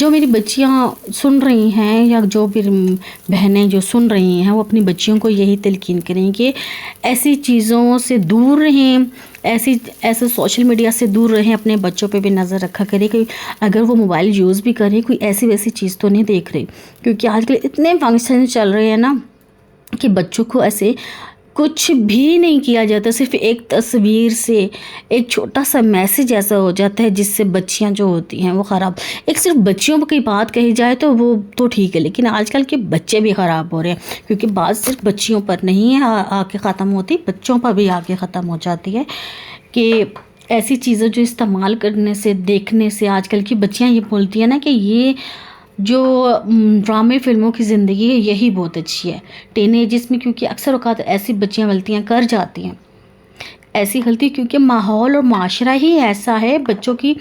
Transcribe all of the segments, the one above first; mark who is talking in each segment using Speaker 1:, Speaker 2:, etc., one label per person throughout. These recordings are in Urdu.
Speaker 1: جو میری بچیاں سن رہی ہیں یا جو بھی بہنیں جو سن رہی ہیں وہ اپنی بچیوں کو یہی تلقین کریں کہ ایسی چیزوں سے دور رہیں، ایسے سوشل میڈیا سے دور رہیں، اپنے بچوں پہ بھی نظر رکھا کریں کہ اگر وہ موبائل یوز بھی کریں کوئی ایسی ویسی چیز تو نہیں دیکھ رہی، کیونکہ آج کل اتنے فنکشن چل رہے ہیں نا کہ بچوں کو ایسے کچھ بھی نہیں کیا جاتا، صرف ایک تصویر سے ایک چھوٹا سا میسیج ایسا ہو جاتا ہے جس سے بچیاں جو ہوتی ہیں وہ خراب، ایک صرف بچیوں پر کوئی بات کہی جائے تو وہ تو ٹھیک ہے، لیکن آج کل کے بچے بھی خراب ہو رہے ہیں، کیونکہ بات صرف بچیوں پر نہیں ہے آ کے ختم ہوتی، بچوں پر بھی آ کے ختم ہو جاتی ہے کہ ایسی چیزیں جو استعمال کرنے سے دیکھنے سے آج کل کی بچیاں یہ بولتی ہیں نا کہ یہ جو ڈرامے فلموں کی زندگی ہے یہی بہت اچھی ہے ٹین ایجز میں، کیونکہ اکثر اوقات ایسی بچیاں غلطیاں کر جاتی ہیں، ایسی غلطی کیونکہ ماحول اور معاشرہ ہی ایسا ہے، بچوں کی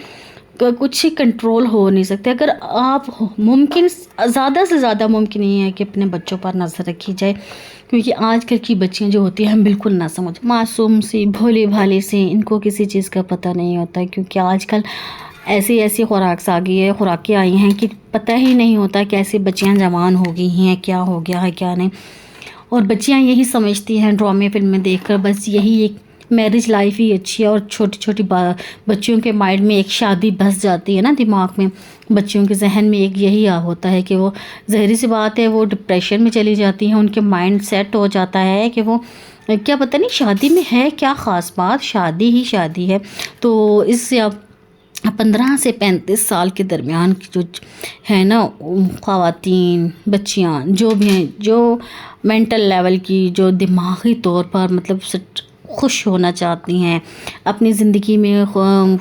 Speaker 1: کچھ کنٹرول ہو نہیں سکتے۔ اگر آپ ممکن زیادہ سے زیادہ ممکن نہیں ہے کہ اپنے بچوں پر نظر رکھی جائے، کیونکہ آج کل کی بچیاں جو ہوتی ہیں ہم بالکل نہ سمجھ، معصوم سی بھولے بھالے سے، ان کو کسی چیز کا پتہ نہیں ہوتا، کیونکہ آج کل ایسی خوراک آ گئی ہے، خوراکیں آئی ہیں کہ پتہ ہی نہیں ہوتا کیسے بچیاں جوان ہو گئی ہیں، کیا ہو گیا ہے کیا نہیں، اور بچیاں یہی سمجھتی ہیں ڈرامے فلمیں دیکھ کر بس یہی ایک میرج لائف ہی اچھی ہے، اور چھوٹی چھوٹی بچیوں کے مائنڈ میں ایک شادی بس جاتی ہے نا دماغ میں، بچیوں کے ذہن میں ایک یہی ہوتا ہے کہ وہ ظاہری سی بات ہے وہ ڈپریشن میں چلی جاتی ہیں، ان کے مائنڈ سیٹ ہو جاتا ہے کہ وہ کیا پتہ نہیں شادی میں ہے کیا خاص بات، شادی ہی شادی ہے۔ تو اس سے اب 15 سے 35 سال کے درمیان کی جو ہے نا خواتین بچیاں جو بھی ہیں، جو مینٹل لیول کی، جو دماغی طور پر مطلب خوش ہونا چاہتی ہیں، اپنی زندگی میں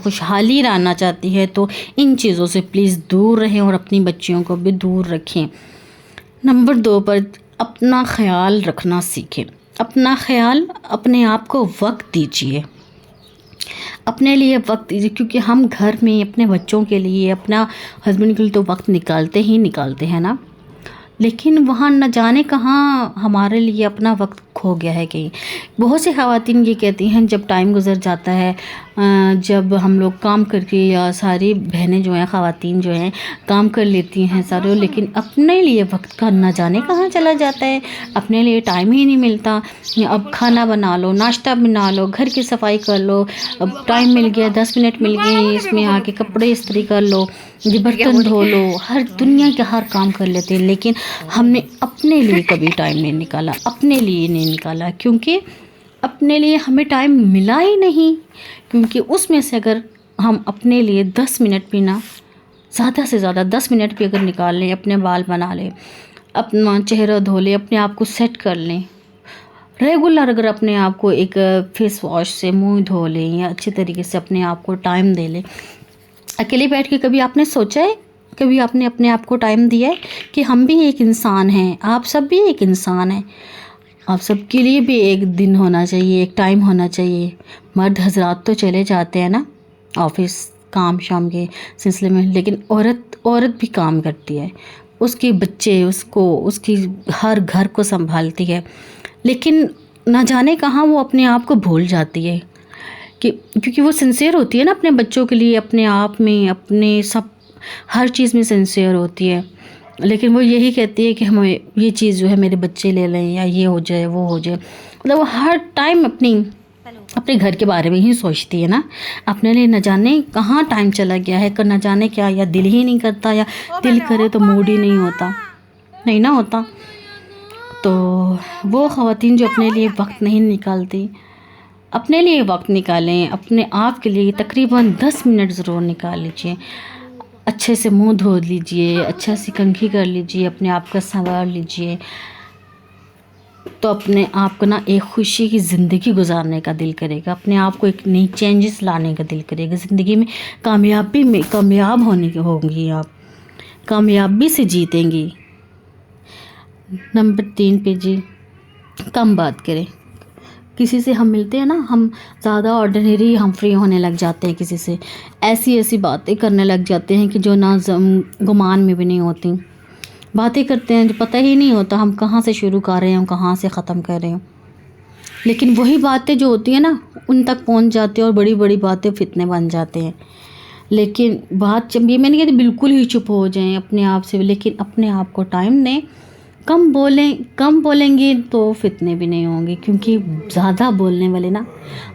Speaker 1: خوشحالی لانا چاہتی ہے، تو ان چیزوں سے پلیز دور رہیں اور اپنی بچیوں کو بھی دور رکھیں۔ نمبر 2 پر اپنا خیال رکھنا سیکھیں، اپنا خیال، اپنے آپ کو وقت دیجیے، اپنے لیے وقت دیجیے، کیونکہ ہم گھر میں اپنے بچوں کے لیے، اپنا ہسبینڈ کے لیے تو وقت نکالتے ہیں نا، لیکن وہاں نہ جانے کہاں ہمارے لیے اپنا وقت کھو گیا ہے کہیں۔ بہت سی خواتین یہ کہتی ہیں جب ٹائم گزر جاتا ہے، جب ہم لوگ کام کر کے، یا ساری بہنیں جو ہیں خواتین جو ہیں کام کر لیتی ہیں سارے، لیکن اپنے لیے وقت کا نہ جانے کہاں چلا جاتا ہے، اپنے لیے ٹائم ہی نہیں ملتا۔ اب کھانا بنا لو، ناشتہ بنا لو، گھر کی صفائی کر لو، اب ٹائم مل گیا 10 منٹ مل گئے، اس میں آ کے کپڑے استری کر لو، برتن دھو لو، ہر دنیا کے ہر کام کر لیتے ہیں، لیکن ہم نے اپنے لیے کبھی ٹائم نہیں نکالا، اپنے لیے نہیں نکالا، کیونکہ اپنے لیے ہمیں ٹائم ملا ہی نہیں، کیونکہ اس میں سے اگر ہم اپنے لیے 10 منٹ بھی نہ، زیادہ سے زیادہ 10 منٹ بھی اگر نکال لیں، اپنے بال بنا لیں، اپنا چہرہ دھو لیں، اپنے آپ کو سیٹ کر لیں، ریگولر اگر اپنے آپ کو ایک فیس واش سے منہ دھو لیں، یا اچھے طریقے سے اپنے آپ کو ٹائم دے لیں۔ اکیلے بیٹھ کے کبھی آپ نے سوچا ہے، کبھی آپ نے اپنے آپ کو ٹائم دیا ہے کہ ہم بھی ایک انسان ہیں، آپ سب بھی ایک انسان ہیں، آپ سب کے لیے بھی ایک دن ہونا چاہیے، ایک ٹائم ہونا چاہیے۔ مرد حضرات تو چلے جاتے ہیں نا آفس کام شام کے سلسلے میں، لیکن عورت بھی کام کرتی ہے، اس کے بچے، اس کی ہر گھر کو سنبھالتی ہے، لیکن نہ جانے کہاں وہ اپنے آپ کو بھول جاتی ہے، کیونکہ وہ سنسیئر ہوتی ہے نا اپنے بچوں کے لیے، اپنے آپ میں، اپنے سب ہر چیز میں سنسیئر ہوتی ہے، لیکن وہ یہی کہتی ہے کہ ہمیں یہ چیز جو ہے میرے بچے لے لیں، یا یہ ہو جائے وہ ہو جائے، مطلب وہ ہر ٹائم اپنے گھر کے بارے میں ہی سوچتی ہے نا، اپنے لیے نہ جانے کہاں ٹائم چلا گیا ہے، نہ جانے کیا، یا دل ہی نہیں کرتا، یا دل کرے تو موڈ ہی نہیں ہوتا۔ تو وہ خواتین جو اپنے لیے وقت نہیں نکالتی، اپنے لیے وقت نکالیں، اپنے آپ کے لیے تقریباً 10 منٹ ضرور نکال لیجئے، اچھے سے منہ دھو لیجئے، اچھا سی کنگھی کر لیجئے، اپنے آپ کا سنوار لیجئے، تو اپنے آپ کو نا ایک خوشی کی زندگی گزارنے کا دل کرے گا، اپنے آپ کو ایک نئی چینجز لانے کا دل کرے گا، زندگی میں کامیاب ہونے کی ہوں گی، آپ کامیابی سے جیتیں گی۔ نمبر 3 پہ جی، کم بات کریں۔ کسی سے ہم ملتے ہیں نا، ہم زیادہ آرڈینری ہم فری ہونے لگ جاتے ہیں، کسی سے ایسی باتیں کرنے لگ جاتے ہیں کہ جو نہ گمان میں بھی نہیں ہوتی، باتیں کرتے ہیں جو پتہ ہی نہیں ہوتا ہم کہاں سے شروع کر رہے ہیں، کہاں سے ختم کر رہے ہیں، لیکن وہی باتیں جو ہوتی ہیں نا ان تک پہنچ جاتی ہیں، اور بڑی بڑی باتیں فتنے بن جاتے ہیں۔ لیکن بات جب یہ میں نہیں کہتی بالکل ہی چپ ہو جائیں اپنے آپ سے، لیکن اپنے آپ کو ٹائم دیں، کم بولیں گے تو فتنے بھی نہیں ہوں گے، کیونکہ زیادہ بولنے والے نا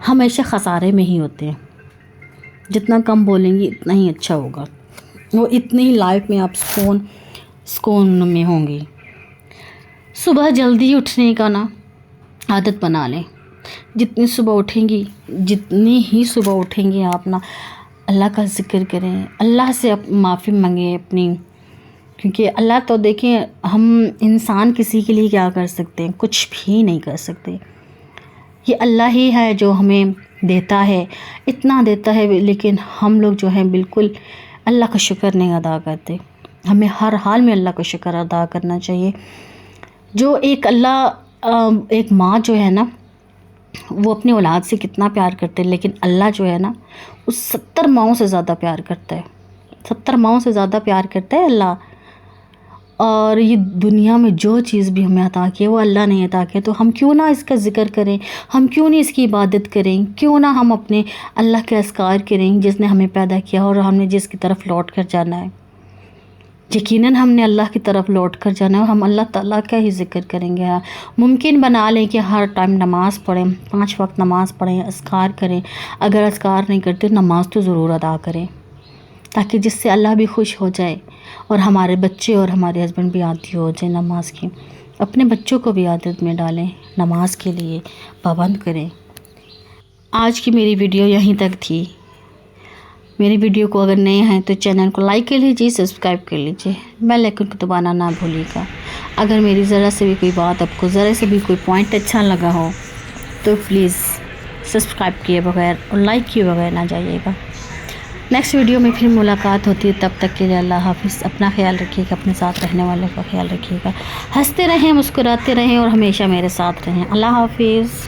Speaker 1: ہمیشہ خسارے میں ہی ہوتے ہیں۔ جتنا کم بولیں گی اتنا ہی اچھا ہوگا، وہ اتنی ہی لائف میں آپ سکون میں ہوں گی۔ صبح جلدی اٹھنے کا نا عادت بنا لیں۔ جتنی ہی صبح اٹھیں گی آپ نا اللہ کا ذکر کریں، اللہ سے معافی مانگیں اپنی، کیونکہ اللہ تو دیکھیں ہم انسان کسی کے لیے کیا کر سکتے ہیں، کچھ بھی نہیں کر سکتے۔ یہ اللہ ہی ہے جو ہمیں دیتا ہے، اتنا دیتا ہے، لیکن ہم لوگ جو ہیں بالکل اللہ کا شکر نہیں ادا کرتے۔ ہمیں ہر حال میں اللہ کا شکر ادا کرنا چاہیے۔ جو ایک ماں جو ہے نا وہ اپنی اولاد سے کتنا پیار کرتے ہیں، لیکن اللہ جو ہے نا وہ 70 ماؤں سے زیادہ پیار کرتا ہے، 70 ماؤں سے زیادہ پیار کرتا ہے اللہ۔ اور یہ دنیا میں جو چیز بھی ہمیں عطا کی ہے وہ اللہ نے عطا کی ہے، تو ہم کیوں نہ اس کا ذکر کریں، ہم کیوں نہیں اس کی عبادت کریں، کیوں نہ ہم اپنے اللہ کے اذکار کریں جس نے ہمیں پیدا کیا اور ہم نے جس کی طرف لوٹ کر جانا ہے۔ یقیناً ہم نے اللہ کی طرف لوٹ کر جانا ہے اور ہم اللہ تعالیٰ کا ہی ذکر کریں گے۔ ممکن بنا لیں کہ ہر ٹائم نماز پڑھیں، 5 وقت نماز پڑھیں، اذکار کریں۔ اگر اذکار نہیں کرتے نماز تو ضرور ادا کریں، تاکہ جس سے اللہ بھی خوش ہو جائے اور ہمارے بچے اور ہمارے ہسبینڈ بھی عادی ہو جائیں نماز کی۔ اپنے بچوں کو بھی عادت میں ڈالیں، نماز کے لیے پابند کریں۔ آج کی میری ویڈیو یہیں تک تھی۔ میری ویڈیو کو اگر نئے ہیں تو چینل کو لائک کر لیجیے، سبسکرائب کر لیجیے، بیل آئیکن کو دبانا نہ بھولیے گا۔ اگر میری ذرا سے بھی کوئی بات آپ کو ذرا سے بھی کوئی پوائنٹ اچھا لگا ہو تو پلیز سبسکرائب کیے بغیر اور لائک کیے بغیر نہ جائیے گا۔ نیکسٹ ویڈیو میں پھر ملاقات ہوتی ہے، تب تک کے لیے اللہ حافظ۔ اپنا خیال رکھیے گا، اپنے ساتھ رہنے والوں کا خیال رکھیے گا، ہنستے رہیں، مسکراتے رہیں اور ہمیشہ میرے ساتھ رہیں۔ اللہ حافظ۔